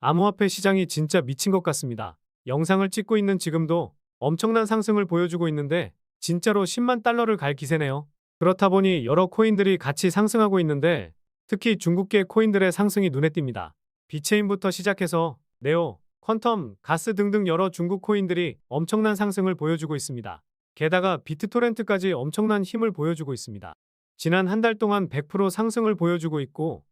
암호화폐 시장이 진짜 미친 것 같습니다. 영상을 찍고 있는 지금도 엄청난 상승을 보여주고 있는데 진짜로 10만 달러를 갈 기세네요. 그렇다 보니 여러 코인들이 같이 상승하고 있는데 특히 중국계 코인들의 상승이 눈에 띕니다. 비체인부터 시작해서 네오, 퀀텀, 가스 등등 여러 중국 코인들이 엄청난 상승을 보여주고 있습니다. 게다가 비트토렌트까지 엄청난 힘을 보여주고 있습니다. 지난 한 달 동안 100% 상승을 보여주고 있고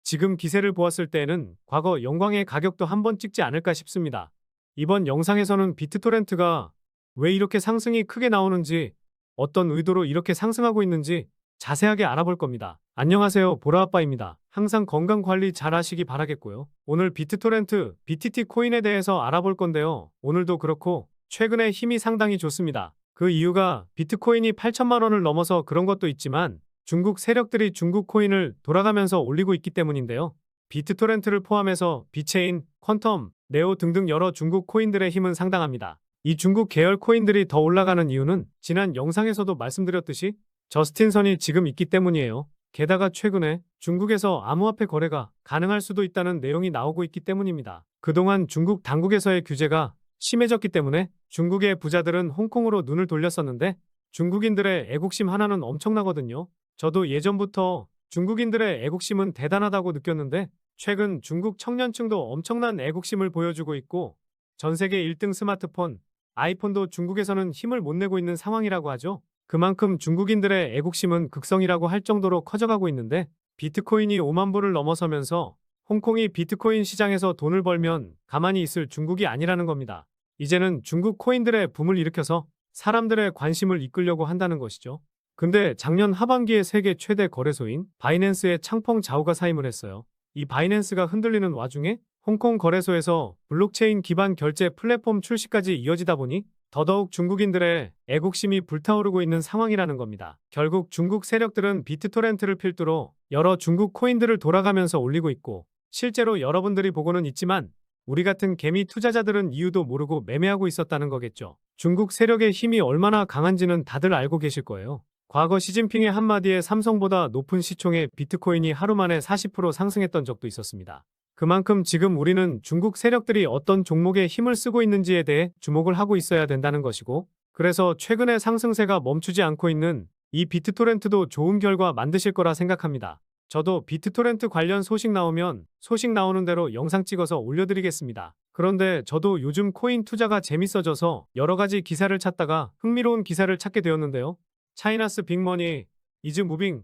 지금 기세를 보았을 때에는 과거 영광의 가격도 한번 찍지 않을까 싶습니다. 이번 영상에서는 비트토렌트가 왜 이렇게 상승이 크게 나오는지, 어떤 의도로 이렇게 상승하고 있는지 자세하게 알아볼 겁니다. 안녕하세요, 보라아빠입니다. 항상 건강 관리 잘 하시기 바라겠고요. 오늘 비트토렌트, BTT 코인에 대해서 알아볼 건데요. 오늘도 그렇고 최근에 힘이 상당히 좋습니다. 그 이유가 비트코인이 8천만 원을 넘어서 그런 것도 있지만 중국 세력들이 중국 코인을 돌아가면서 올리고 있기 때문인데요. 비트토렌트를 포함해서 비체인, 퀀텀, 네오 등등 여러 중국 코인들의 힘은 상당합니다. 이 중국 계열 코인들이 더 올라가는 이유는 지난 영상에서도 말씀드렸듯이 저스틴 선이 지금 있기 때문이에요. 게다가 최근에 중국에서 암호화폐 거래가 가능할 수도 있다는 내용이 나오고 있기 때문입니다. 그동안 중국 당국에서의 규제가 심해졌기 때문에 중국의 부자들은 홍콩으로 눈을 돌렸었는데 중국인들의 애국심 하나는 엄청나거든요. 저도 예전부터 중국인들의 애국심은 대단하다고 느꼈는데 최근 중국 청년층도 엄청난 애국심을 보여주고 있고 전 세계 1등 스마트폰, 아이폰도 중국에서는 힘을 못 내고 있는 상황이라고 하죠. 그만큼 중국인들의 애국심은 극성이라고 할 정도로 커져가고 있는데 비트코인이 5만 불을 넘어서면서 홍콩이 비트코인 시장에서 돈을 벌면 가만히 있을 중국이 아니라는 겁니다. 이제는 중국 코인들의 붐을 일으켜서 사람들의 관심을 이끌려고 한다는 것이죠. 근데 작년 하반기에 세계 최대 거래소인 바이낸스의 창펑 자오가 사임을 했어요. 이 바이낸스가 흔들리는 와중에 홍콩 거래소에서 블록체인 기반 결제 플랫폼 출시까지 이어지다 보니 더더욱 중국인들의 애국심이 불타오르고 있는 상황이라는 겁니다. 결국 중국 세력들은 비트토렌트를 필두로 여러 중국 코인들을 돌아가면서 올리고 있고 실제로 여러분들이 보고는 있지만 우리 같은 개미 투자자들은 이유도 모르고 매매하고 있었다는 거겠죠. 중국 세력의 힘이 얼마나 강한지는 다들 알고 계실 거예요. 과거 시진핑의 한마디에 삼성보다 높은 시총의 비트코인이 하루 만에 40% 상승했던 적도 있었습니다. 그만큼 지금 우리는 중국 세력들이 어떤 종목에 힘을 쓰고 있는지에 대해 주목을 하고 있어야 된다는 것이고 그래서 최근에 상승세가 멈추지 않고 있는 이 비트토렌트도 좋은 결과 만드실 거라 생각합니다. 저도 비트토렌트 관련 소식 나오면 소식 나오는 대로 영상 찍어서 올려드리겠습니다. 그런데 저도 요즘 코인 투자가 재밌어져서 여러 가지 기사를 찾다가 흥미로운 기사를 찾게 되었는데요. 차이나스 빅머니 is moving.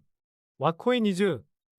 What coin is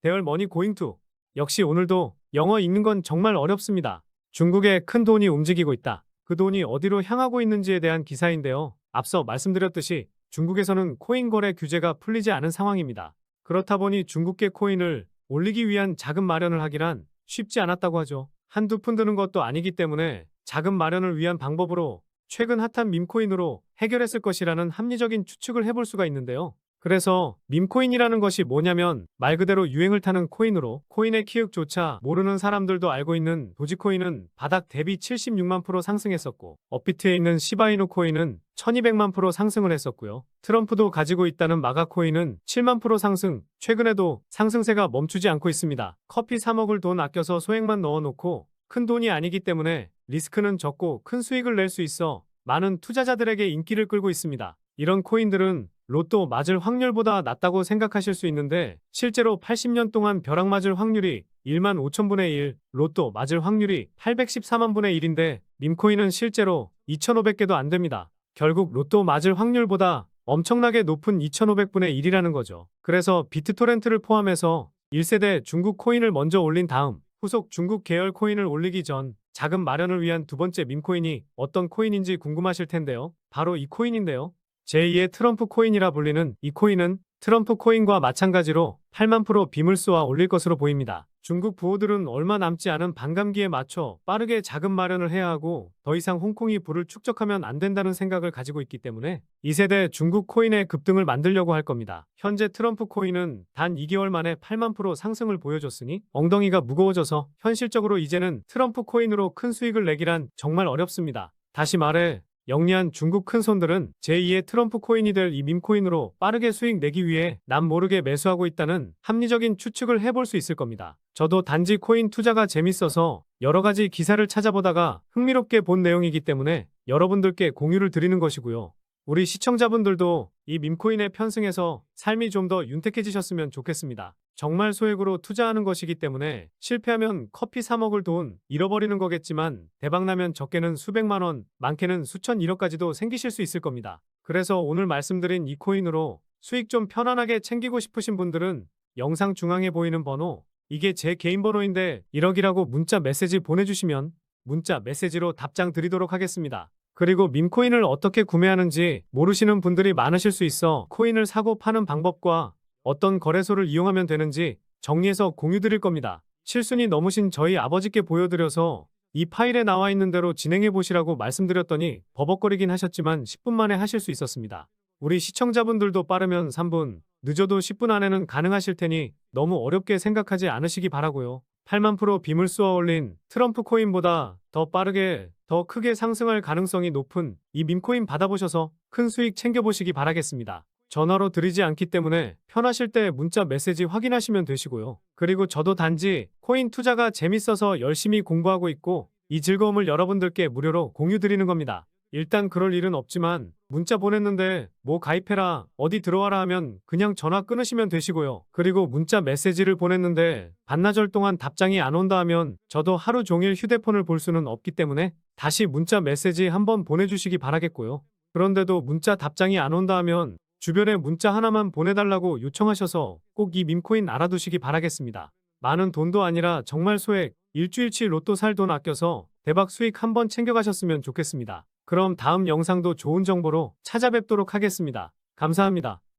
their money going to? 역시 오늘도 영어 읽는 건 정말 어렵습니다. 중국에 큰 돈이 움직이고 있다. 그 돈이 어디로 향하고 있는지에 대한 기사인데요. 앞서 말씀드렸듯이 중국에서는 코인 거래 규제가 풀리지 않은 상황입니다. 그렇다 보니 중국계 코인을 올리기 위한 자금 마련을 하기란 쉽지 않았다고 하죠. 한두 푼 드는 것도 아니기 때문에 자금 마련을 위한 방법으로 최근 핫한 밈코인으로 해결했을 것이라는 합리적인 추측을 해볼 수가 있는데요. 그래서 밈코인이라는 것이 뭐냐면 말 그대로 유행을 타는 코인으로 코인의 키읔조차 모르는 사람들도 알고 있는 도지코인은 바닥 대비 76만 % 상승했었고 업비트에 있는 시바이누 코인은 1200만 % 상승을 했었고요. 트럼프도 가지고 있다는 마가 코인은 7만 % 상승, 최근에도 상승세가 멈추지 않고 있습니다. 커피 사 먹을 돈 아껴서 소액만 넣어놓고 큰 돈이 아니기 때문에 리스크는 적고 큰 수익을 낼 수 있어 많은 투자자들에게 인기를 끌고 있습니다. 이런 코인들은 로또 맞을 확률보다 낮다고 생각하실 수 있는데 실제로 80년 동안 벼락 맞을 확률이 1만 5천분의 1, 로또 맞을 확률이 814만 분의 1인데 밈코인은 실제로 2,500개도 안 됩니다. 결국 로또 맞을 확률보다 엄청나게 높은 2,500분의 1이라는 거죠. 그래서 비트토렌트를 포함해서 1세대 중국 코인을 먼저 올린 다음 후속 중국 계열 코인을 올리기 전 자금 마련을 위한 두 번째 밈코인이 어떤 코인인지 궁금하실 텐데요. 바로 이 코인인데요. 제2의 트럼프 코인이라 불리는 이 코인은 트럼프 코인과 마찬가지로 8만 % 빔을 쏘아 올릴 것으로 보입니다. 중국 부호들은 얼마 남지 않은 반감기에 맞춰 빠르게 자금 마련을 해야 하고 더 이상 홍콩이 부를 축적하면 안 된다는 생각을 가지고 있기 때문에 2세대 중국 코인의 급등을 만들려고 할 겁니다. 현재 트럼프 코인은 단 2개월 만에 8만 % 상승을 보여줬으니 엉덩이가 무거워져서 현실적으로 이제는 트럼프 코인으로 큰 수익을 내기란 정말 어렵습니다. 다시 말해 영리한 중국 큰손들은 제2의 트럼프 코인이 될 이 밈코인으로 빠르게 수익 내기 위해 남 모르게 매수하고 있다는 합리적인 추측을 해볼 수 있을 겁니다. 저도 단지 코인 투자가 재밌어서 여러 가지 기사를 찾아보다가 흥미롭게 본 내용이기 때문에 여러분들께 공유를 드리는 것이고요. 우리 시청자분들도 이 밈코인에 편승해서 삶이 좀 더 윤택해지셨으면 좋겠습니다. 정말 소액으로 투자하는 것이기 때문에 실패하면 커피 사 먹을 돈 잃어버리는 거겠지만 대박나면 적게는 수백만 원, 많게는 수천 1억까지도 생기실 수 있을 겁니다. 그래서 오늘 말씀드린 이 코인으로 수익 좀 편안하게 챙기고 싶으신 분들은 영상 중앙에 보이는 번호, 이게 제 개인 번호인데 1억이라고 문자 메시지 보내주시면 문자 메시지로 답장 드리도록 하겠습니다. 그리고 밈코인을 어떻게 구매하는지 모르시는 분들이 많으실 수 있어 코인을 사고 파는 방법과 어떤 거래소를 이용하면 되는지 정리해서 공유 드릴 겁니다. 실순위 넘으신 저희 아버지께 보여드려서 이 파일에 나와 있는 대로 진행해 보시라고 말씀드렸더니 버벅거리긴 하셨지만 10분 만에 하실 수 있었습니다. 우리 시청자분들도 빠르면 3분, 늦어도 10분 안에는 가능하실 테니 너무 어렵게 생각하지 않으시기 바라고요. 8만 프로 빔을 쏘아 올린 트럼프 코인보다 더 빠르게 더 크게 상승할 가능성이 높은 이 밈코인 받아보셔서 큰 수익 챙겨보시기 바라겠습니다. 전화로 드리지 않기 때문에 편하실 때 문자 메시지 확인하시면 되시고요. 그리고 저도 단지 코인 투자가 재밌어서 열심히 공부하고 있고 이 즐거움을 여러분들께 무료로 공유 드리는 겁니다. 일단 그럴 일은 없지만 문자 보냈는데 뭐 가입해라 어디 들어와라 하면 그냥 전화 끊으시면 되시고요. 그리고 문자 메시지를 보냈는데 반나절 동안 답장이 안 온다 하면 저도 하루 종일 휴대폰을 볼 수는 없기 때문에 다시 문자 메시지 한번 보내주시기 바라겠고요. 그런데도 문자 답장이 안 온다 하면 주변에 문자 하나만 보내달라고 요청하셔서 꼭 이 밈코인 알아두시기 바라겠습니다. 많은 돈도 아니라 정말 소액 일주일치 로또 살 돈 아껴서 대박 수익 한번 챙겨가셨으면 좋겠습니다. 그럼 다음 영상도 좋은 정보로 찾아뵙도록 하겠습니다. 감사합니다.